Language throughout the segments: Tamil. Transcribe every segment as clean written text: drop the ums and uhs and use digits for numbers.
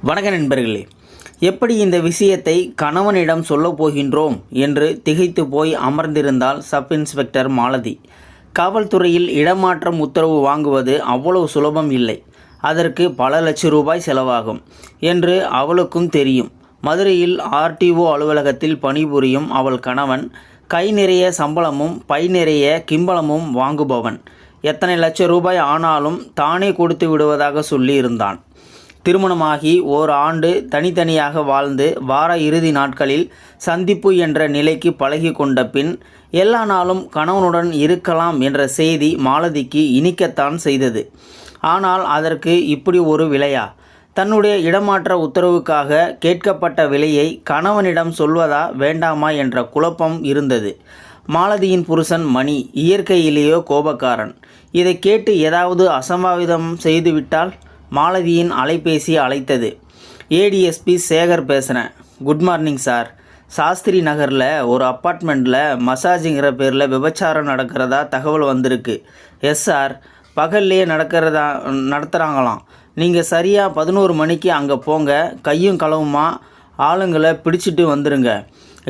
வணக்க நண்பர்களே, எப்படி இந்த விஷயத்தை கணவனிடம் சொல்லப் போகின்றோம் என்று திகைத்து போய் அமர்ந்திருந்தாள் சப் இன்ஸ்பெக்டர் மாலதி. காவல்துறையில் இடமாற்றம் உத்தரவு வாங்குவது அவ்வளவு சுலபம் இல்லை. அதற்கு பல லட்சம் ரூபாய் செலவாகும் என்று அவளுக்கும் தெரியும். மதுரையில் ஆர்டிஓ அலுவலகத்தில் பணிபுரியும் அவள் கணவன் கை நிறைய சம்பளமும் பை நிறைய கிம்பளமும் வாங்குபவன். எத்தனை லட்சம் ரூபாய் ஆனாலும் தானே கொடுத்து விடுவதாக சொல்லி இருந்தான். திருமணமாகி ஓராண்டு தனித்தனியாக வாழ்ந்து வார இறுதி நாட்களில் சந்திப்பு என்ற நிலைக்கு பழகி கொண்ட பின் எல்லா நாளும் கணவனுடன் இருக்கலாம் என்ற செய்தி மாலதிக்கு இனிக்கத்தான் செய்தது. ஆனால் அதற்கு இப்படி ஒரு விலையா? தன்னுடைய இடமாற்ற உத்தரவுக்காக கேட்கப்பட்ட விலையை கணவனிடம் சொல்வதா வேண்டாமா என்ற குழப்பம் இருந்தது. மாலதியின் புருஷன் மணி இயற்கையிலேயோ கோபக்காரன். இதை கேட்டு ஏதாவது அசம்பாவிதம் செய்துவிட்டால்? மாலதியின் அலைபேசி அழைத்தது. ஏடிஎஸ்பி சேகர் பேசுகிறேன். Good morning sir. சாஸ்திரி நகரில் ஒரு அப்பார்ட்மெண்ட்டில் மசாஜுங்கிற பேரில் விபச்சாரம் நடக்கிறதா தகவல் வந்திருக்கு. எஸ் சார், பகல்லையே நடத்துகிறாங்களாம். நீங்கள் சரியாக 11 மணிக்கு அங்கே போங்க. கையும் களவுமா ஆளுங்களை பிடிச்சிட்டு வந்துடுங்க.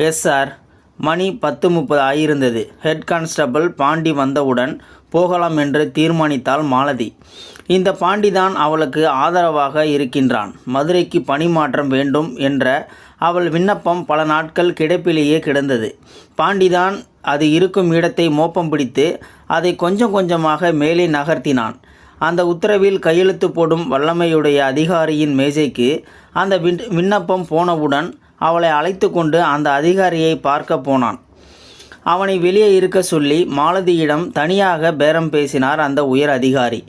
Yes sir. மணி 10:30 ஆகியிருந்தது. ஹெட் கான்ஸ்டபிள் பாண்டி வந்தவுடன் போகலாம் என்று தீர்மானித்தாள் மாலதி. இந்த பாண்டிதான் அவளுக்கு ஆதரவாக இருக்கின்றான். மதுரைக்கு பணிமாற்றம் வேண்டும் என்ற அவள் விண்ணப்பம் பல நாட்கள் கிடப்பிலேயே கிடந்தது. பாண்டிதான் அது இருக்கும் இடத்தை மோப்பம் பிடித்து அதை கொஞ்சம் கொஞ்சமாக மேலே நகர்த்தினான். அந்த உத்தரவில் கையெழுத்து போடும் வல்லமையுடைய அதிகாரியின் மேஜைக்கு அந்த விண்ணப்பம் போனவுடன் அவளை அழைத்து கொண்டு அந்த அதிகாரியை பார்க்க போனான். அவனை வெளியே இருக்க சொல்லி மாலதியிடம் தனியாக பேரம் பேசினார் அந்த உயர் அதிகாரி.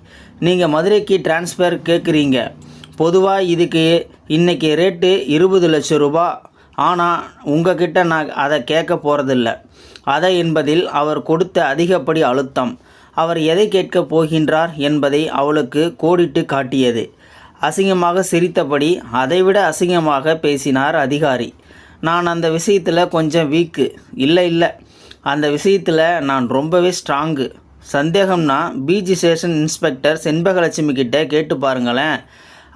நீங்கள் மதுரைக்கு டிரான்ஸ்ஃபர் கேட்குறீங்க. பொதுவாக இதுக்கு இன்றைக்கி ரேட்டு 20 லட்சம் ரூபா. ஆனால் உங்ககிட்ட நான் அதை கேட்க போகிறதில்ல. அதை என்பதில் அவர் கொடுத்த அதிகப்படி அழுத்தம் அவர் எதை கேட்கப் போகின்றார் என்பதை அவளுக்கு கோடிட்டு காட்டியது. அசிங்கமாக சிரித்தபடி அதைவிட அசிங்கமாக பேசினார் அதிகாரி. நான் அந்த விஷயத்தில் கொஞ்சம் வீக்கு. இல்லை, அந்த விஷயத்தில் நான் ரொம்பவே ஸ்ட்ராங்கு. சந்தேகம்னா பீச் ஸ்டேஷன் இன்ஸ்பெக்டர் செண்பகலட்சுமி கிட்டே கேட்டு பாருங்களேன்.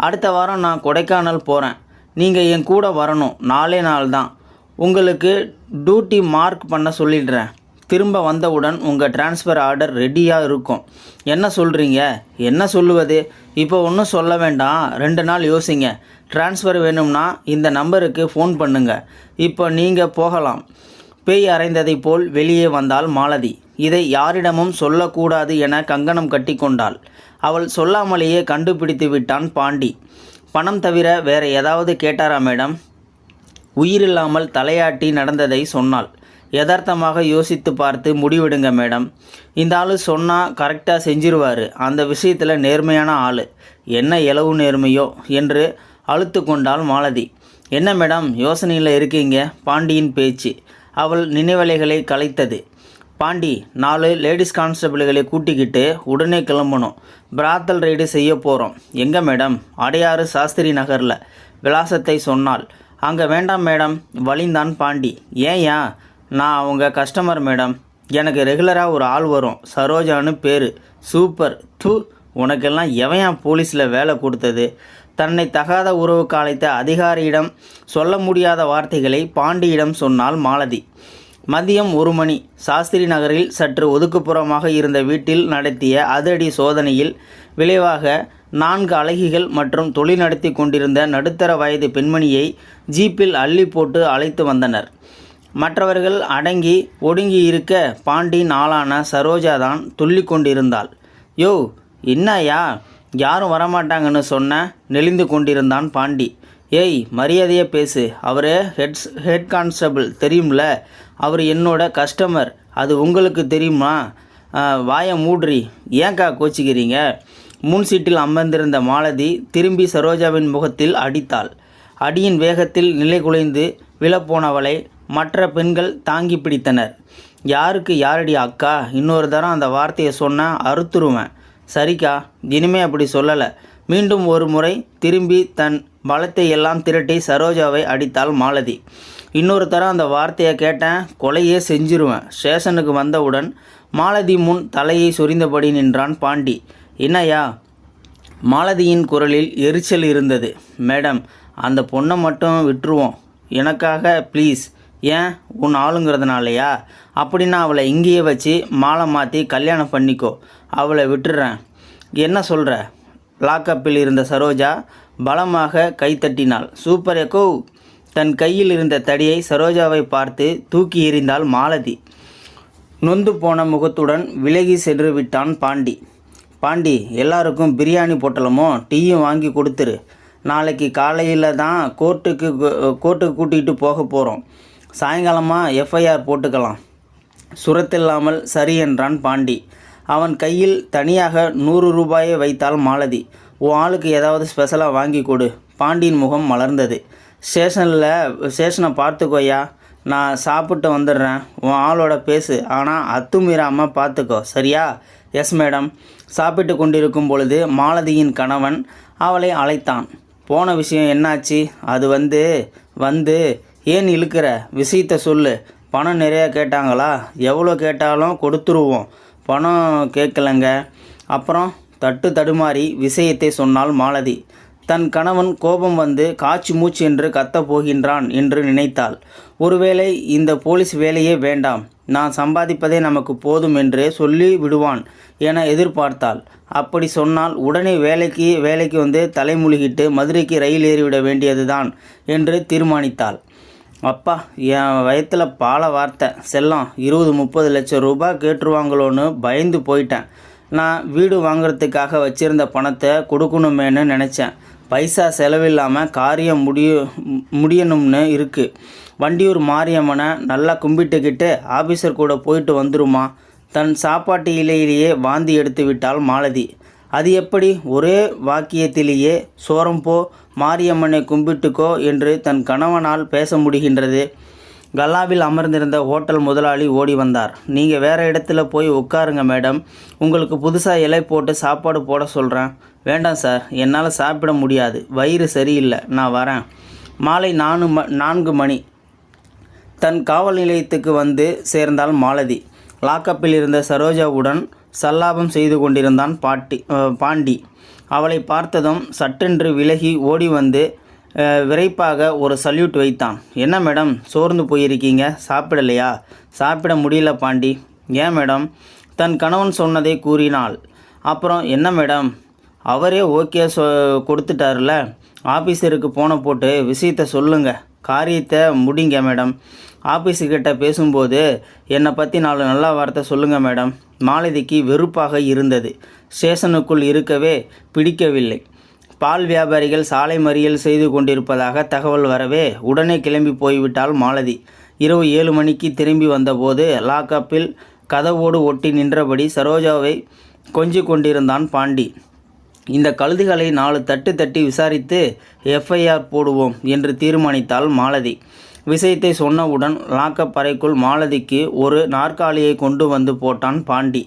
அடுத்த வாரம் நான் கொடைக்கானல் போகிறேன். நீங்கள் என் கூட வரணும். 4 நாள் தான். உங்களுக்கு டியூட்டி மார்க் பண்ண சொல்லிடுறேன். திரும்ப வந்தவுடன் உங்கள் டிரான்ஸ்ஃபர் ஆர்டர் ரெடியாக இருக்கும். என்ன சொல்கிறீங்க? என்ன சொல்லுவது? இப்போ ஒன்றும் சொல்ல வேண்டாம். 2 நாள் யோசிங்க. டிரான்ஸ்ஃபர் வேணும்னா இந்த நம்பருக்கு ஃபோன் பண்ணுங்க. இப்போ நீங்கள் போகலாம். பேய் அறைந்ததை போல் வெளியே வந்தாள் மாலதி. இதை யாரிடமும் சொல்லக்கூடாது என கங்கணம் கட்டி கொண்டாள். அவள் சொல்லாமலேயே கண்டுபிடித்து விட்டான் பாண்டி. பணம் தவிர வேற ஏதாவது கேட்டாரா மேடம்? உயிரில்லாமல் தலையாட்டி நடந்ததை சொன்னாள். யதார்த்தமாக யோசித்து பார்த்து முடிவெடுங்க மேடம். இந்த ஆள் சொன்னால் கரெக்டாக செஞ்சிருவார். அந்த விஷயத்தில் நேர்மையான ஆள். என்ன இலவு நேர்மையோ என்று அழுத்து கொண்டாள் மாலதி. என்ன மேடம் யோசனையில் இருக்கீங்க? பாண்டியின் பேச்சு அவள் நினைவலைகளை கலைத்தது. பாண்டி, 4 லேடிஸ் கான்ஸ்டபிள்களை கூட்டிக்கிட்டு உடனே கிளம்பணும். பிராத்தல் ரைடு செய்ய போகிறோம். எங்கே மேடம்? அடையாறு சாஸ்திரி நகரில். விலாசத்தை சொன்னாள். அங்கே வேண்டாம் மேடம் வலிந்தான் பாண்டி. ஏன்யா? நான் அவங்க கஸ்டமர் மேடம். எனக்கு ரெகுலராக ஒரு ஆள் வரும். சரோஜான்னு பேர். சூப்பர். உனக்கெல்லாம் எவன் போலீஸில் வேலை கொடுத்தது? தன்னை தகாத உறவுக்கு அழைத்த அதிகாரியிடம் சொல்ல முடியாத வார்த்தைகளை பாண்டியிடம் சொன்னாள் மாலதி. மதியம் 1 மணி. சாஸ்திரி நகரில் சற்று ஒதுக்குப்புறமாக இருந்த வீட்டில் நடத்திய அதிரடி சோதனையில் விளைவாக 4 அழகிகள் மற்றும் தொழில் நடத்தி கொண்டிருந்த நடுத்தர வயது பெண்மணியை ஜீப்பில் அள்ளி போட்டு அழைத்து வந்தனர். மற்றவர்கள் அடங்கி ஒடுங்கி இருக்க பாண்டியின் ஆளான சரோஜாதான் துள்ளி கொண்டிருந்தாள். யோ, என்னையா யாரும் வரமாட்டாங்கன்னு சொன்ன? நெளிந்து கொண்டிருந்தான் பாண்டி. ஏய், மரியாதையே பேசு. அவரே ஹெட் கான்ஸ்டபிள் தெரியும்ல. அவர் என்னோட கஸ்டமர். அது உங்களுக்கு தெரியுமா? வாயை மூட்ரி. ஏன்க்கா கோச்சிக்கிறீங்க? முன் சீட்டில் அமர்ந்திருந்த மாலதி திரும்பி சரோஜாவின் முகத்தில் அடித்தாள். அடியின் வேகத்தில் நிலை குலைந்து விழப்போனவளை மற்ற பெண்கள் தாங்கி பிடித்தனர். யாருக்கு யாரடி அக்கா? இன்னொரு தரம் அந்த வார்த்தையை சொன்னால் அறுத்துருவேன். சரிக்கா, இனிமே அப்படி சொல்லலை. மீண்டும் ஒரு முறை திரும்பி தன் பலத்தை எல்லாம் திரட்டி சரோஜாவை அடித்தாள் மாலதி. இன்னொரு தரம் அந்த வார்த்தையை கேட்டேன், கொலையே செஞ்சிருவேன். ஸ்டேஷனுக்கு வந்தவுடன் மாலதி முன் தலையை சொரிந்தபடி நின்றான் பாண்டி. என்னையா? மாலதியின் குரலில் எரிச்சல் இருந்தது. மேடம், அந்த பொண்ணை மட்டும் விட்டுருவோம். எனக்காக ப்ளீஸ். ஏன், உன் ஆளுங்கிறதுனாலையா? அப்படின்னா அவளை இங்கேயே வச்சு மாலை மாற்றி கல்யாணம் பண்ணிக்கோ. அவளை விட்டுடுறேன். என்ன சொல்கிற? லாக்கப்பில் இருந்த சரோஜா பலமாக கைத்தட்டினாள். Super echo! தன் கையில் இருந்த தடியை சரோஜாவை பார்த்து தூக்கி எறிந்தாள் மாலதி. நொந்து போன முகத்துடன் விலகி சென்று விட்டான் பாண்டி. பாண்டி, எல்லாருக்கும் பிரியாணி பொட்டலமும் டீயும் வாங்கி கொடுத்துரு. நாளைக்கு காலையில் தான் கோர்ட்டுக்கு கூட்டிகிட்டு போக போகிறோம். சாயங்காலமாக எஃப்ஐஆர் போட்டுக்கலாம். சுரத்தில்லாமல் சரி என்றான் பாண்டி. அவன் கையில் தனியாக 100 ரூபாயை வைத்தாள் மாலதி. உன் ஆளுக்கு ஏதாவது ஸ்பெஷலாக வாங்கி கொடு. பாண்டியின் முகம் மலர்ந்தது. ஸ்டேஷனை பார்த்துக்கோயா, நான் சாப்பிட்டு வந்துடுறேன். உன் ஆளோட பேசு, ஆனால் அத்துமீறாமல் பார்த்துக்கோ, சரியா? Yes madam. சாப்பிட்டு கொண்டிருக்கும் பொழுது மாலதியின் கணவன் அவளை அழைத்தான். போன விஷயம் என்னாச்சு? அது வந்து ஏன் இழுக்கிற? விஷயத்த சொல்லு. பணம் நிறையா கேட்டாங்களா? எவ்வளோ கேட்டாலும் கொடுத்துருவோம். பணம் கேட்கலங்க. அப்புறம் தடுமாறி விஷயத்தை சொன்னாள் மாலதி. தன் கணவன் கோபம் வந்து காய்ச்சி மூச்சு என்று கத்தப் போகின்றான் என்று நினைத்தாள். ஒருவேளை இந்த போலீஸ் வேலையே வேண்டாம், நான் சம்பாதிப்பதே நமக்கு போதும் என்று சொல்லி விடுவான் என எதிர்பார்த்தாள். அப்படி சொன்னால் உடனே வேலைக்கு வந்து தலைமுழுகிட்டு மதுரைக்கு ரயில் ஏறிவிட வேண்டியதுதான் என்று தீர்மானித்தாள். அப்பா, என் வயத்தில் பால வார்த்தை. செல்லம் 20-30 லட்சம் ரூபாய் கேட்டுருவாங்களோன்னு பயந்து போயிட்டேன். நான் வீடு வாங்குறதுக்காக வச்சுருந்த பணத்தை கொடுக்கணுமேனு நினச்சேன். பைசா செலவில்லாமல் காரியம் முடியணும்னு இருக்குது. வண்டியூர் மாரியம்மனை நல்லா கும்பிட்டுக்கிட்டு ஆஃபீஸர் கூட போயிட்டு வந்துருமா. தன் சாப்பாட்டு இலையிலேயே வாந்தி எடுத்து விட்டாள் மாலதி. அது எப்படி ஒரே வாக்கியத்திலேயே சோரம் போ, மாரியம்மனை கும்பிட்டுக்கோ என்று தன் கணவனால் பேச முடிகின்றது? கல்லாவில் அமர்ந்திருந்த ஹோட்டல் முதலாளி ஓடி வந்தார். நீங்கள் வேறு இடத்துல போய் உட்காருங்க மேடம், உங்களுக்கு புதுசாக இலை போட்டு சாப்பாடு போட சொல்கிறேன். வேண்டாம் சார், என்னால் சாப்பிட முடியாது, வயிறு சரியில்லை, நான் வரேன். மாலை 4 மணி. தன் காவல் நிலையத்துக்கு வந்து சேர்ந்தாள் மாலதி. லாக்கப்பில் இருந்த சரோஜாவுடன் சல்லாபம் செய்து கொண்டிருந்தான் பாண்டி. அவளை பார்த்ததும் சட்டென்று விலகி ஓடி வந்து விரைப்பாக ஒரு சல்யூட் வைத்தான். என்ன மேடம், சோர்ந்து போயிருக்கீங்க, சாப்பிடலையா? சாப்பிட முடியல பாண்டி. ஏன் மேடம்? தன் கணவன் சொன்னதை கூறினாள். அப்புறம் என்ன மேடம், அவரே ஓகே கொடுத்துட்டார்ல. ஆஃபீஸருக்கு போன போட்டு விஷயத்தை சொல்லுங்க, காரியத்தை முடிங்க மேடம். ஆஃபீஸுக்கிட்ட பேசும்போது என்னை பற்றி 4 நல்ல வார்த்தை சொல்லுங்கள் மேடம். மாலதிக்கு வெறுப்பாக இருந்தது. ஸ்டேஷனுக்குள் இருக்கவே பிடிக்கவில்லை. பால் வியாபாரிகள் சாலை மறியல் செய்து கொண்டிருப்பதாக தகவல் வரவே உடனே கிளம்பி போய்விட்டாள் மாலதி. இரவு 7 மணிக்கு திரும்பி வந்தபோது லாக்கப்பில் கதவோடு ஒட்டி நின்றபடி சரோஜாவை கொஞ்சி கொண்டிருந்தான் பாண்டி. இந்த கழுதுகளை 4 தட்டி விசாரித்து எஃப்ஐஆர் போடுவோம் என்று தீர்மானித்தாள் மாலதி. விஷயத்தை சொன்னவுடன் லாக்கப் அறைக்குள் மாலதிக்கு ஒரு நாற்காலியை கொண்டு வந்து போட்டான் பாண்டி.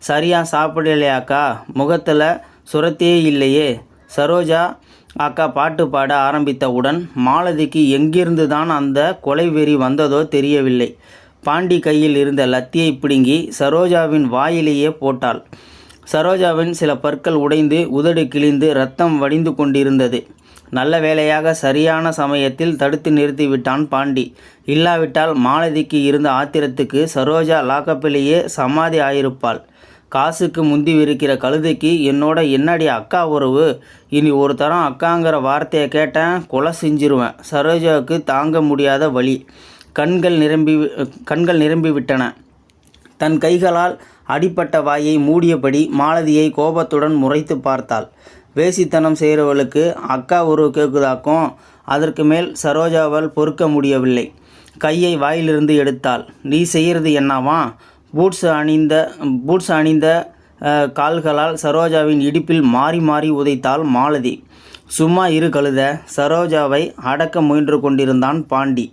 சரியா சாப்பிடலையாக்கா? முகத்தில் சுரத்தையே இல்லையே. சரோஜா அக்கா பாட்டு பாட ஆரம்பித்தவுடன் மாலதிக்கு எங்கிருந்து தான் அந்த கொலை வெறி வந்ததோ தெரியவில்லை. பாண்டி கையில் இருந்த லத்தியை பிடுங்கி சரோஜாவின் வாயிலேயே போட்டாள். சரோஜாவின் சில பற்கள் உடைந்து உதடு கிழிந்து இரத்தம் வடிந்து கொண்டிருந்தது. நல்ல வேளையாக சரியான சமயத்தில் தடுத்து நிறுத்திவிட்டான் பாண்டி. இல்லாவிட்டால் மாலதிக்கு இருந்த ஆத்திரத்துக்கு சரோஜா லாக்கப்பிலேயே சமாதி ஆயிருப்பாள். காசுக்கு முந்தி விரிக்கிற கழுதைக்கு என்னோட என்னடி அக்கா உறவு? இனி ஒரு தரம் அக்காங்கிற வார்த்தையை கேட்டேன், கொலை செஞ்சிருவேன். சரோஜாவுக்கு தாங்க முடியாத வலி. கண்கள் நிரம்பி விட்டன. தன் கைகளால் அடிப்பட்ட வாயை மூடியபடி மாலதியை கோபத்துடன் முறைத்து பார்த்தாள். வேசித்தனம் செய்கிறவளுக்கு அக்கா உறவு கேட்குதாக்கும். அதற்கு மேல் சரோஜாவால் பொறுக்க முடியவில்லை. கையை வாயிலிருந்து எடுத்தாள். நீ செய்கிறது என்னவா? பூட்ஸ் அணிந்த கால்களால் சரோஜாவின் இடுப்பில் மாறி மாறி உதைத்தாள் மாலதி. சும்மா இரு கழுத. சரோஜாவை அடக்க முயன்று கொண்டிருந்தான் பாண்டி.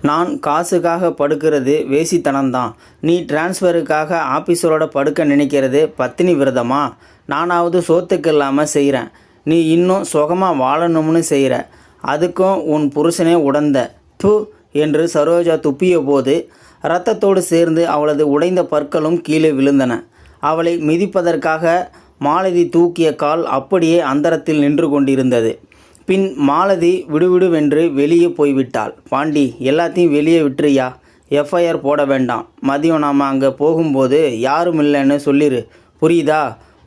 நான் காசுக்காக படுக்கிறது வேசித்தனம்தான். நீ டிரான்ஸ்ஃபருக்காக ஆஃபீஸரோட படுக்க நினைக்கிறது பத்தினி விரதமா? நானாவது சோத்துக்கு இல்லாமல் செய்கிறேன், நீ இன்னும் சுகமாக வாழணும்னு செய்கிற. அதுக்கும் உன் புருஷனே உடந்த. து என்று சரோஜா துப்பிய போது இரத்தத்தோடு சேர்ந்து அவளது உடைந்த பற்களும் கீழே விழுந்தன. அவளை மிதிப்பதற்காக மாலதி தூக்கிய கால் அப்படியே அந்தரத்தில் நின்று கொண்டிருந்தது. பின் மாலதி விடுவிடுவென்று வெளியே போய்விட்டாள். பாண்டி, எல்லாத்தையும் வெளியே விட்டுறியா? எஃப்ஐஆர் போட வேண்டாம். மதியம் நாம் அங்கே போகும்போது யாரும் இல்லைன்னு சொல்லிடு, புரியுதா?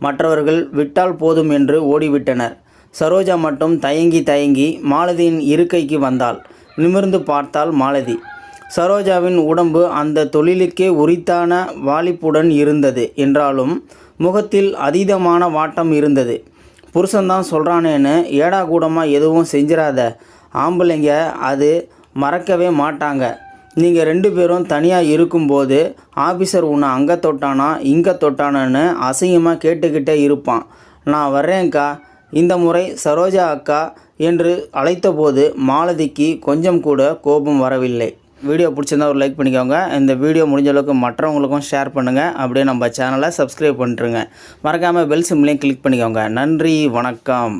மற்றவர்கள் விட்டால் போதும் என்று ஓடிவிட்டனர். சரோஜா மட்டும் தயங்கி மாலதியின் இருக்கைக்கு வந்தாள். நிமிர்ந்து பார்த்தாள் மாலதி. சரோஜாவின் உடம்பு அந்த தொழிலுக்கே உரித்தான வாலிப்புடன் இருந்தது என்றாலும் முகத்தில் அதீதமான வாட்டம் இருந்தது. புருஷன்தான் சொல்கிறானேன்னு ஏடா கூடமாக எதுவும் செஞ்சிடாத. ஆம்பளைங்க அது மறக்கவே மாட்டாங்க. நீங்கள் 2 பேரும் தனியாக இருக்கும்போது ஆஃபீஸர் உன்னை அங்கே தொட்டானா இங்கே தொட்டானன்னு அசிங்கமாக கேட்டுக்கிட்டே இருப்பான். நான் வர்றேன்க்கா, இந்த முறை சரோஜா அக்கா என்று அழைத்தபோது மாலதிக்கு கொஞ்சம் கூட கோபம் வரவில்லை. வீடியோ பிடிச்சிருந்தா ஒரு லைக் பண்ணிக்கோங்க. இந்த வீடியோ முடிஞ்ச அளவுக்கு மற்றவங்களுக்கும் ஷேர் பண்ணுங்கள். அப்படியே நம்ம சேனலை சப்ஸ்கிரைப் பண்ணிட்டுருங்க. மறக்காமல் பெல் சிம்லையும் கிளிக் பண்ணிக்கோங்க. நன்றி, வணக்கம்.